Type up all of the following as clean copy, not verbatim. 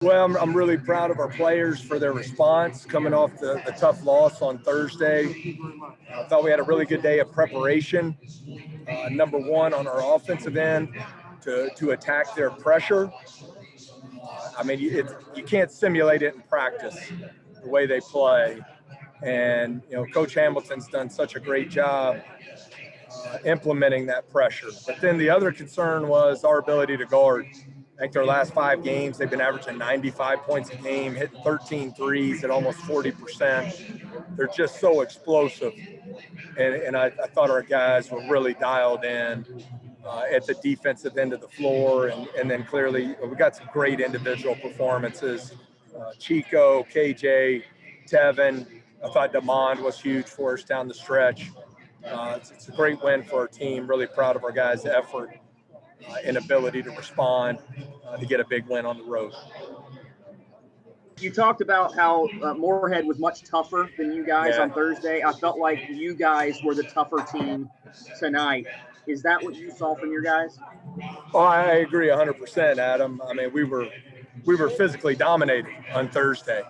Well, I'm really proud of our players for their response coming off the tough loss on Thursday. I thought we had a really good day of preparation. Number one, on our offensive end to attack their pressure. I mean, you can't simulate it in practice the way they play. And, Coach Hamilton's done such a great job implementing that pressure. But then the other concern was our ability to guard. I think their last 5 games, they've been averaging 95 points a game, hitting 13 threes at almost 40%. They're just so explosive. And I thought our guys were really dialed in at the defensive end of the floor. And then clearly, we got some great individual performances. Chico, KJ, Tevin. I thought Demond was huge for us down the stretch. It's a great win for our team. Really proud of our guys' effort and ability to respond to get a big win on the road. You talked about how Moorhead was much tougher than you guys on Thursday. I felt like you guys were the tougher team tonight. Is that what you saw from your guys? Oh, I agree 100%, Adam. I mean, we were physically dominated on Thursday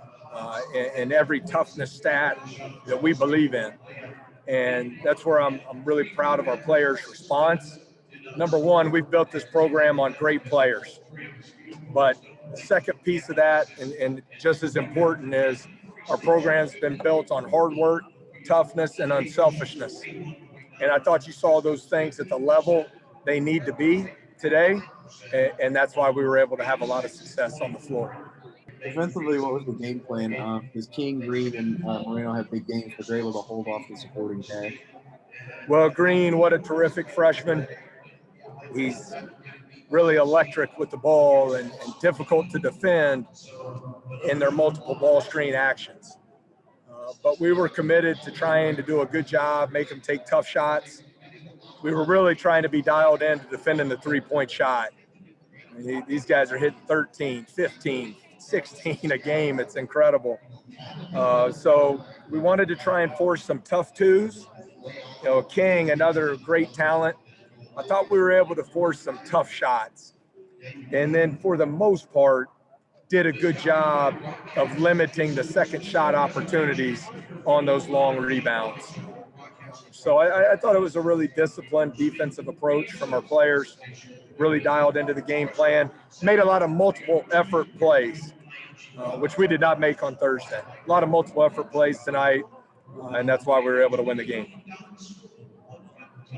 in every toughness stat that we believe in. And that's where I'm really proud of our players' response. Number one, we've built this program on great players. But the second piece of that, and just as important, is our program's been built on hard work, toughness, and unselfishness. And I thought you saw those things at the level they need to be today. And that's why we were able to have a lot of success on the floor. Defensively, what was the game plan? Because King, Green, and Moreno have big games, but they're able to hold off the supporting cast. Well, Green, what a terrific freshman. He's really electric with the ball and difficult to defend in their multiple ball screen actions. But we were committed to trying to do a good job, make them take tough shots. We were really trying to be dialed in to defending the three-point shot. I mean, these guys are hitting 13, 15, 16 a game. It's incredible. So we wanted to try and force some tough twos. King, another great talent. I thought we were able to force some tough shots. And then for the most part, did a good job of limiting the second shot opportunities on those long rebounds. So I thought it was a really disciplined defensive approach from our players, really dialed into the game plan, made a lot of multiple effort plays, which we did not make on Thursday. A lot of multiple effort plays tonight, and that's why we were able to win the game.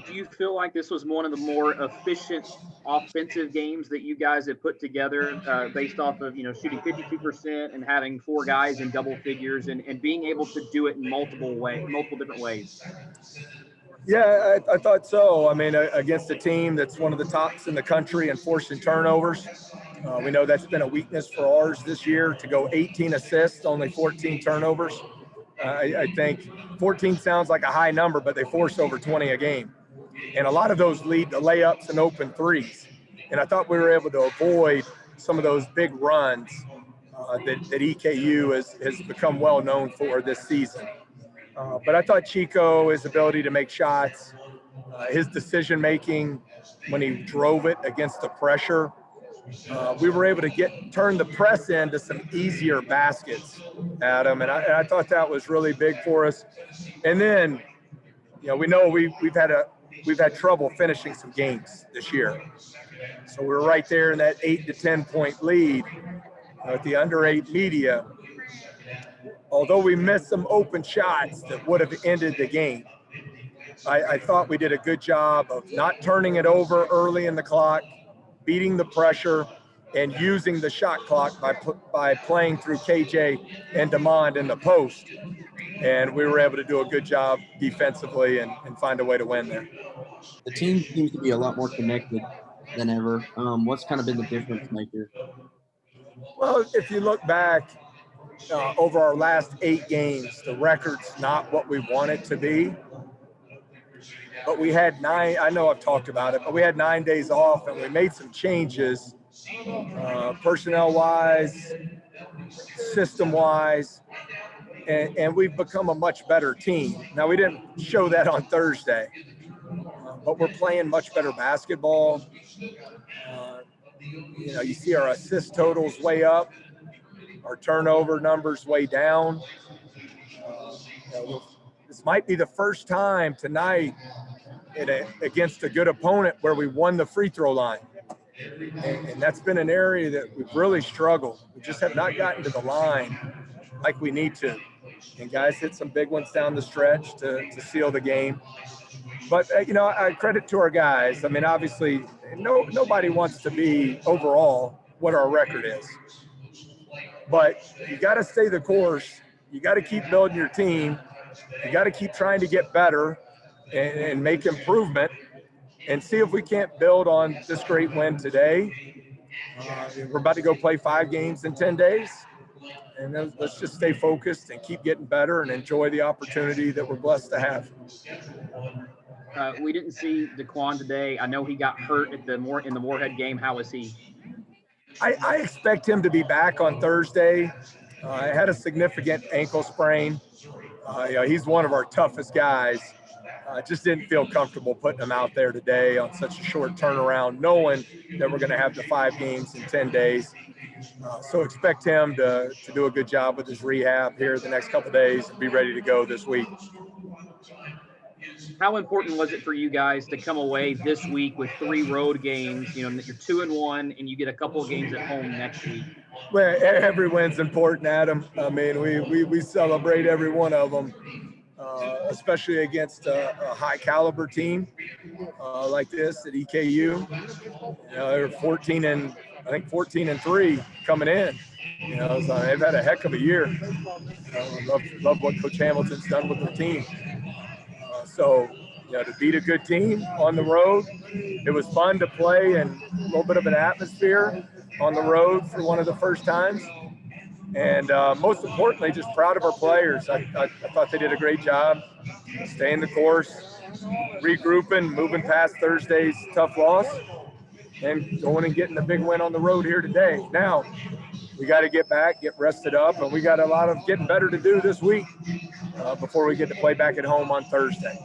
Do you feel like this was one of the more efficient offensive games that you guys have put together based off of, shooting 52% and having 4 guys in double figures and being able to do it in multiple different ways? Yeah, I thought so. I mean, against a team that's one of the tops in the country in forcing turnovers, we know that's been a weakness for ours this year, to go 18 assists, only 14 turnovers. I think 14 sounds like a high number, but they force over 20 a game. And a lot of those lead to layups and open threes. And I thought we were able to avoid some of those big runs that EKU has become well known for this season. But I thought Chico, his ability to make shots, his decision-making when he drove it against the pressure, we were able to turn the press into some easier baskets, Adam. And I thought that was really big for us. And then, we know we've had trouble finishing some games this year. So we're right there in that 8 to 10 point lead with the under 8 media. Although we missed some open shots that would have ended the game, I thought we did a good job of not turning it over early in the clock, beating the pressure, and using the shot clock by playing through KJ and Demond in the post. And we were able to do a good job defensively and find a way to win there. The team seems to be a lot more connected than ever. What's kind of been the difference maker? Well, if you look back over our last 8 games, the record's not what we want it to be. But we had 9, I know I've talked about it, but we had 9 days off and we made some changes personnel-wise, system-wise, and we've become a much better team. Now, we didn't show that on Thursday, but we're playing much better basketball. You see our assist totals way up. Our turnover numbers way down. This might be the first time tonight against a good opponent where we won the free throw line. And that's been an area that we've really struggled. We just have not gotten to the line like we need to. And guys hit some big ones down the stretch to seal the game. But, I credit to our guys. I mean, obviously, nobody wants to be overall what our record is. But you got to stay the course. You got to keep building your team. You got to keep trying to get better and make improvement and see if we can't build on this great win today. We're about to go play 5 games in 10 days. And then let's just stay focused and keep getting better and enjoy the opportunity that we're blessed to have. We didn't see DeQuan today. I know he got hurt in the Moorhead game. How is he? I expect him to be back on Thursday. I had a significant ankle sprain. He's one of our toughest guys. Just didn't feel comfortable putting him out there today on such a short turnaround, knowing that we're going to have the 5 games in 10 days. So expect him to do a good job with his rehab here the next couple of days and be ready to go this week. How important was it for you guys to come away this week with 3 road games? You're 2-1, and you get a couple of games at home next week. Well, every win's important, Adam. I mean, we celebrate every one of them, especially against a high caliber team like this at EKU. They're 14-3 coming in. So they've had a heck of a year. Love what Coach Hamilton's done with the team. So, to beat a good team on the road, it was fun to play and a little bit of an atmosphere on the road for one of the first times. And most importantly, just proud of our players. I thought they did a great job staying the course, regrouping, moving past Thursday's tough loss, and going and getting the big win on the road here today. Now, we got to get back, get rested up, and we got a lot of getting better to do this week before we get to play back at home on Thursday.